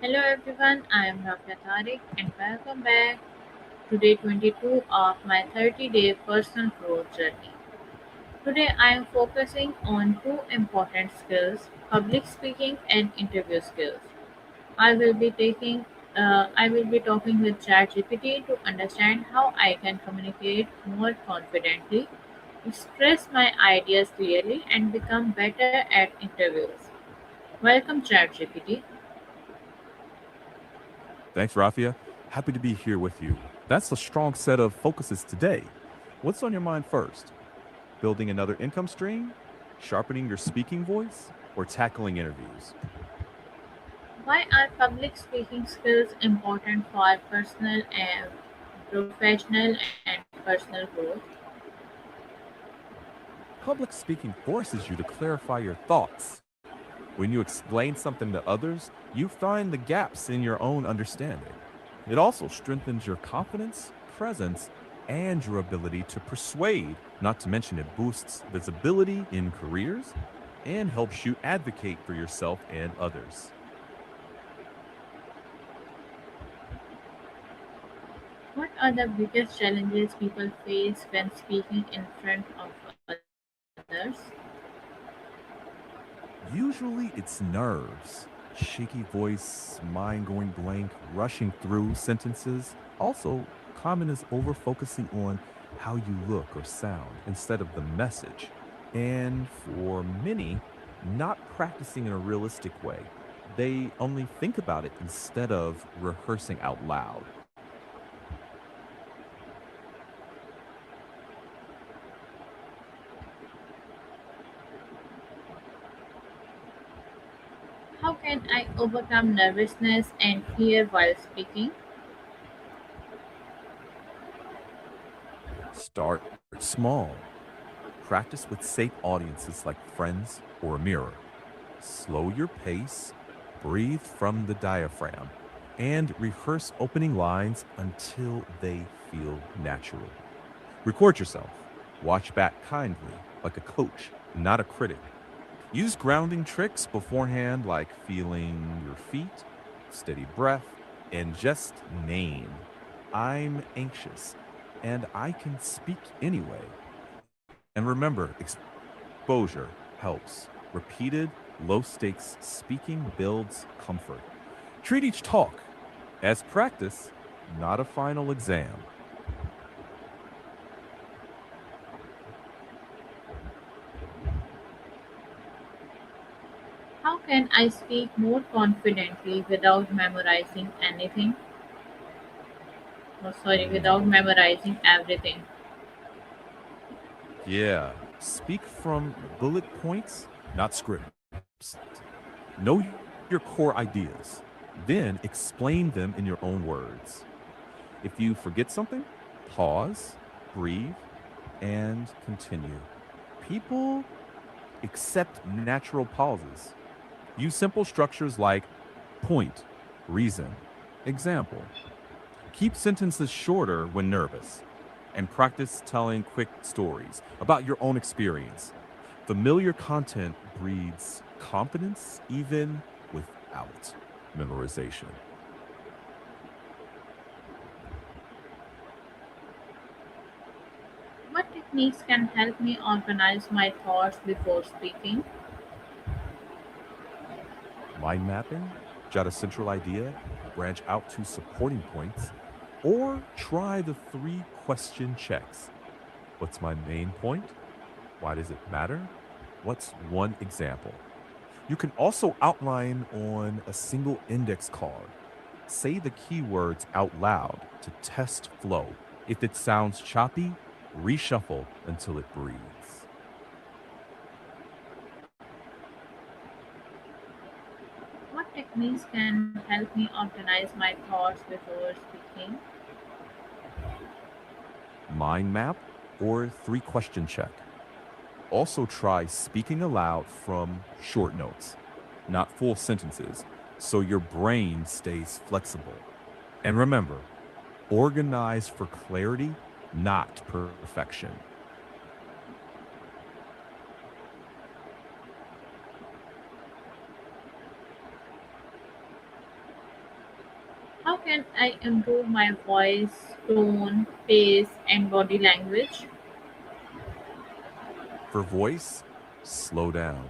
Hello everyone, I am Rafia Tariq and welcome back to day 22 of my 30-day personal growth journey. Today I am focusing on two important skills, public speaking and interview skills. I will be talking with ChatGPT to understand how I can communicate more confidently, express my ideas clearly and become better at interviews. Welcome ChatGPT. Thanks, Rafia. Happy to be here with you. That's a strong set of focuses today. What's on your mind first? Building another income stream? Sharpening your speaking voice? Or tackling interviews? Why are public speaking skills important for personal and professional and personal growth? Public speaking forces you to clarify your thoughts. When you explain something to others, you find the gaps in your own understanding. It also strengthens your confidence, presence, and your ability to persuade, not to mention it boosts visibility in careers and helps you advocate for yourself and others. What are the biggest challenges people face when speaking in front of others? Usually it's nerves, shaky voice, mind going blank, rushing through sentences. Also, common is over focusing on how you look or sound instead of the message. And for many, not practicing in a realistic way. They only think about it instead of rehearsing out loud. How can I overcome nervousness and fear while speaking? Start small. Practice with safe audiences like friends or a mirror. Slow your pace, breathe from the diaphragm, and rehearse opening lines until they feel natural. Record yourself. Watch back kindly, like a coach, not a critic. Use grounding tricks beforehand, like feeling your feet, steady breath, and just name I'm anxious and I can speak anyway. And remember, exposure helps. Repeated, low stakes speaking builds comfort. Treat each talk as practice, not a final exam. How can I speak more confidently without memorizing anything? Oh, sorry, without memorizing everything. Yeah, speak from bullet points, not scripts. Know your core ideas, then explain them in your own words. If you forget something, pause, breathe, and continue. People accept natural pauses. Use simple structures like point, reason, example. Keep sentences shorter when nervous, and practice telling quick stories about your own experience. Familiar content breeds confidence even without memorization. What techniques can help me organize my thoughts before speaking? Mind mapping, jot a central idea, branch out to supporting points, or try the 3 question checks. What's my main point? Why does it matter? What's one example? You can also outline on a single index card. Say the keywords out loud to test flow. If it sounds choppy, reshuffle until it breathes. What techniques can help me organize my thoughts before speaking? Mind map or 3 question check. Also, try speaking aloud from short notes, not full sentences, so your brain stays flexible. And remember, organize for clarity, not perfection. How can I improve my voice, tone, pace, and body language? For voice, slow down.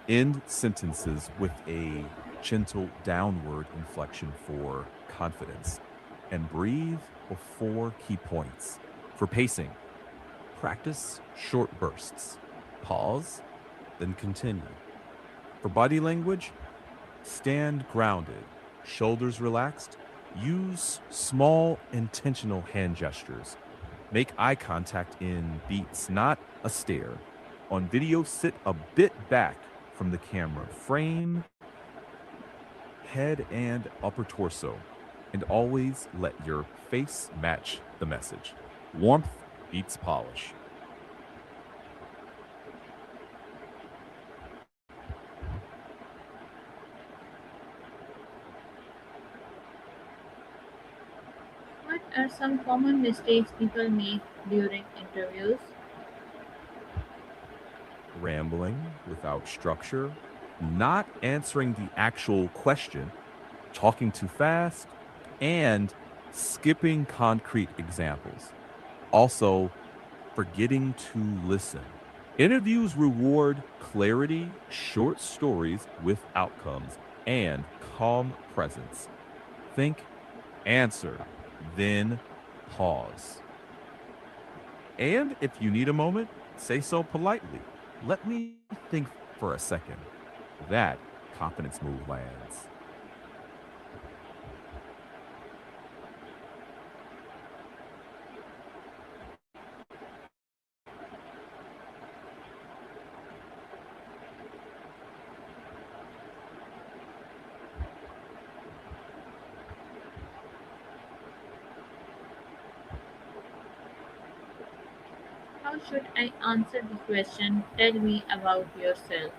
End sentences with a gentle downward inflection for confidence. And breathe before key points. For pacing, practice short bursts. Pause, then continue. For body language, stand grounded, shoulders relaxed. Use small, intentional hand gestures. Make eye contact in beats, not a stare. On video, sit a bit back from the camera. Frame head and upper torso. And always let your face match the message. Warmth beats polish. What are some common mistakes people make during interviews? Rambling without structure, not answering the actual question, talking too fast, and skipping concrete examples. Also, forgetting to listen. Interviews reward clarity, short stories with outcomes, and calm presence. Think, answer, then pause. And if you need a moment, say so politely. Let me think for a second. That confidence move lands. How should I answer the question, tell me about yourself?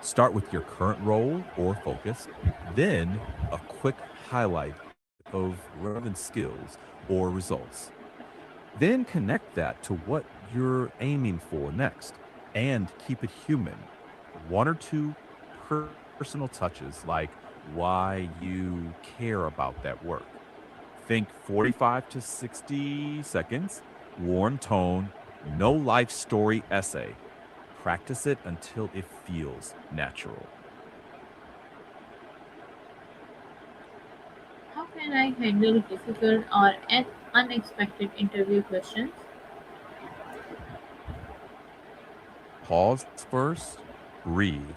Start with your current role or focus, then a quick highlight of relevant skills or results. Then connect that to what you're aiming for next and keep it human. One or two personal touches like why you care about that work. Think 45 to 60 seconds, warm tone, no life story essay. Practice it until it feels natural. How can I handle difficult or unexpected interview questions? Pause first, breathe,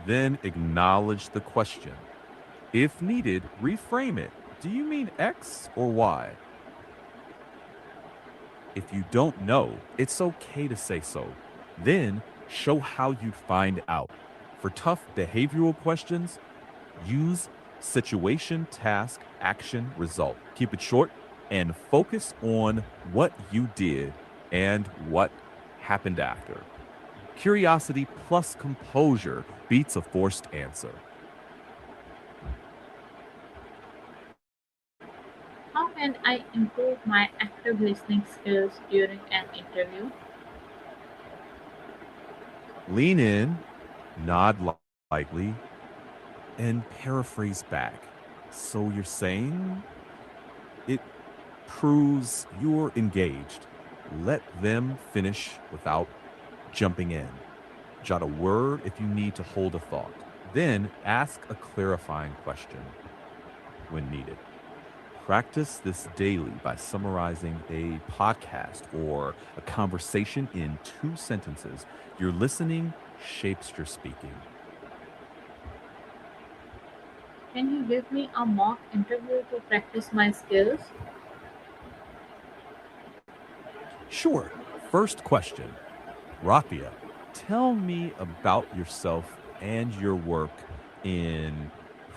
then acknowledge the question. If needed, reframe it. Do you mean X or Y? If you don't know, it's okay to say so. Then show how you'd find out. For tough behavioral questions, use situation, task, action, result. Keep it short and focus on what you did and what happened after. Curiosity plus composure beats a forced answer. How can I improve my active listening skills during an interview? Lean in, nod lightly, and paraphrase back. So you're saying it proves you're engaged. Let them finish without jumping in. Jot a word if you need to hold a thought. Then ask a clarifying question when needed. Practice this daily by summarizing a podcast or a conversation in 2 sentences. Your listening shapes your speaking. Can you give me a mock interview to practice my skills? Sure. First question, Rafia, tell me about yourself and your work in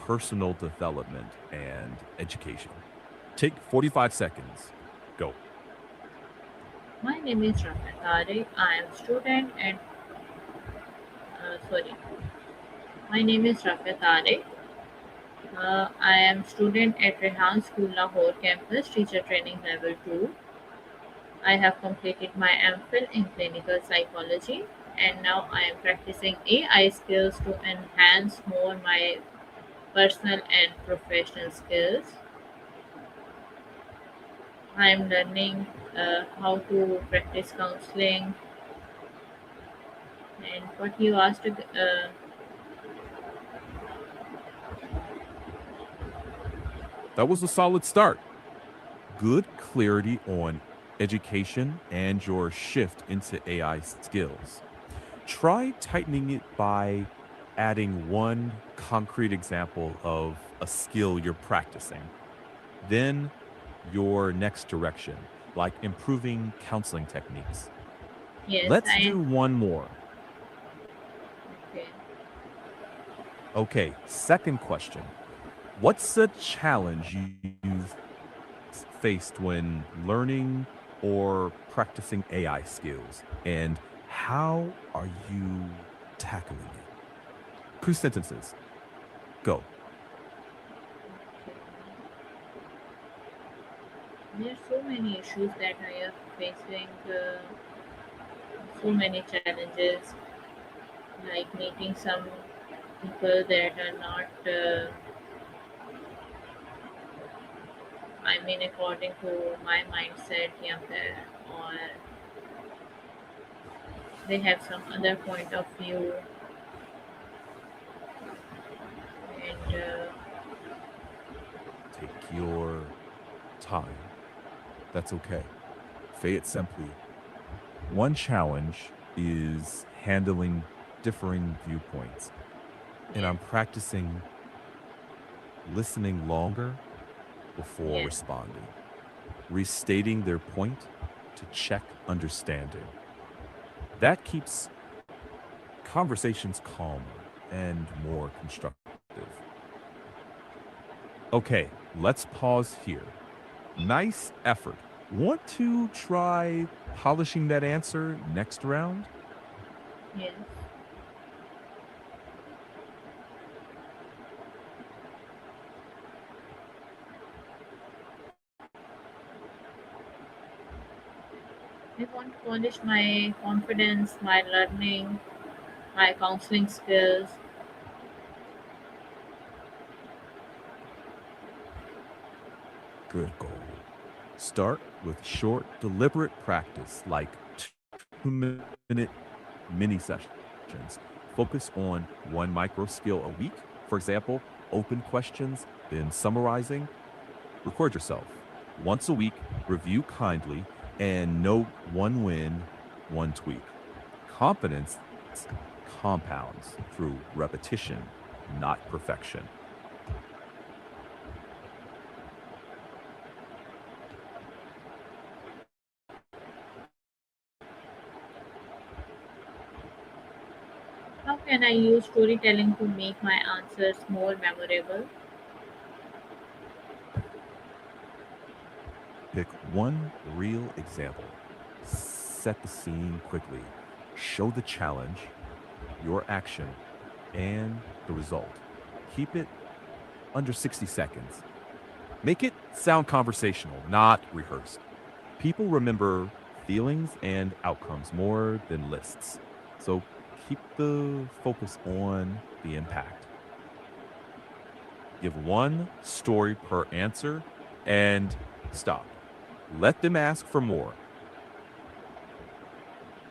personal development and education. Take 45 seconds. Go. My name is Rafat Tariq. I am student at sorry. My name is Rafat Tariq. I am student at Rehan School Lahore campus, teacher training level 2. I have completed my MPhil in clinical psychology and now I am practicing AI skills to enhance more my personal and professional skills. I'm learning how to practice counseling and what you asked. That was a solid start. Good clarity on education and your shift into AI skills. Try tightening it by adding one concrete example of a skill you're practicing. Then your next direction, like improving counseling techniques. Yes, Let's I. do one more. Okay. Okay, second question. What's a challenge you've faced when learning or practicing AI skills? And how are you tackling it? 2 sentences. Go. There are so many issues that I am facing, so many challenges, like meeting some people that are not, I mean, according to my mindset, younger, or they have some other point of view, and Take your time. That's okay. Say it simply. One challenge is handling differing viewpoints. And yes, I'm practicing listening longer before yes, responding, restating their point to check understanding. That keeps conversations calmer and more constructive. Okay, let's pause here. Nice effort. Want to try polishing that answer next round? yes. I want to polish my confidence, my learning, my counseling skills. Good goal. Start with short, deliberate practice like 2 minute mini sessions. Focus on one micro skill a week. For example, open questions, then summarizing. Record yourself. Once a week, review kindly, and note one win, one tweak. Confidence compounds through repetition, not perfection. How can I use storytelling to make my answers more memorable? Pick one real example. Set the scene quickly. Show the challenge, your action, and the result. Keep it under 60 seconds. Make it sound conversational, not rehearsed. People remember feelings and outcomes more than lists. So keep the focus on the impact. Give one story per answer and stop. Let them ask for more.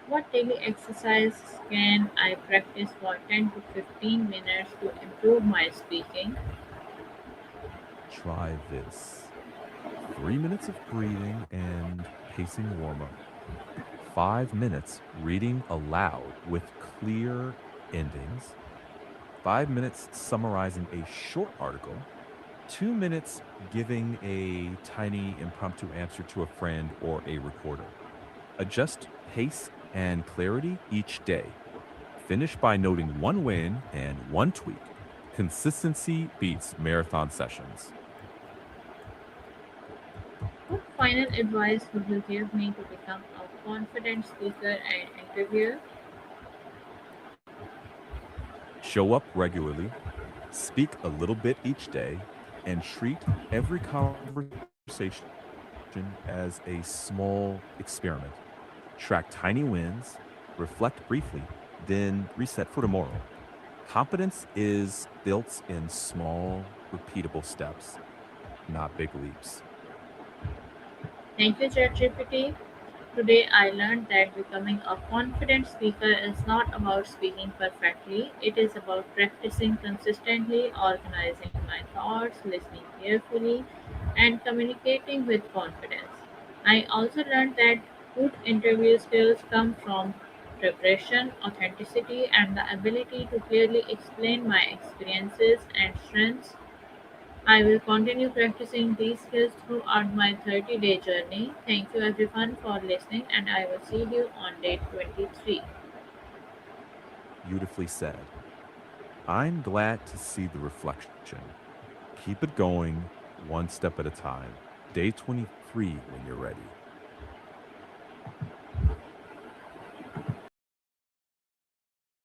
What daily exercise can I practice for 10 to 15 minutes to improve my speaking? Try this: 3 minutes of breathing and pacing warm up, 5 minutes reading aloud with clear endings, 5 minutes summarizing a short article, 2 minutes giving a tiny impromptu answer to a friend or a reporter. Adjust pace and clarity each day. Finish by noting one win and one tweak. Consistency beats marathon sessions. What final advice would you give me to become a confident speaker and interviewer? Show up regularly, speak a little bit each day, and treat every conversation as a small experiment. Track tiny wins, reflect briefly, then reset for tomorrow. Competence is built in small, repeatable steps, not big leaps. Thank you, ChatGPT. Today I learned that becoming a confident speaker is not about speaking perfectly, it is about practicing consistently, organizing my thoughts, listening carefully, and communicating with confidence. I also learned that good interview skills come from preparation, authenticity, and the ability to clearly explain my experiences and strengths. I will continue practicing these skills throughout my 30-day journey. Thank you everyone for listening, and I will see you on day 23. Beautifully said. I'm glad to see the reflection. Keep it going, one step at a time. Day 23 when you're ready.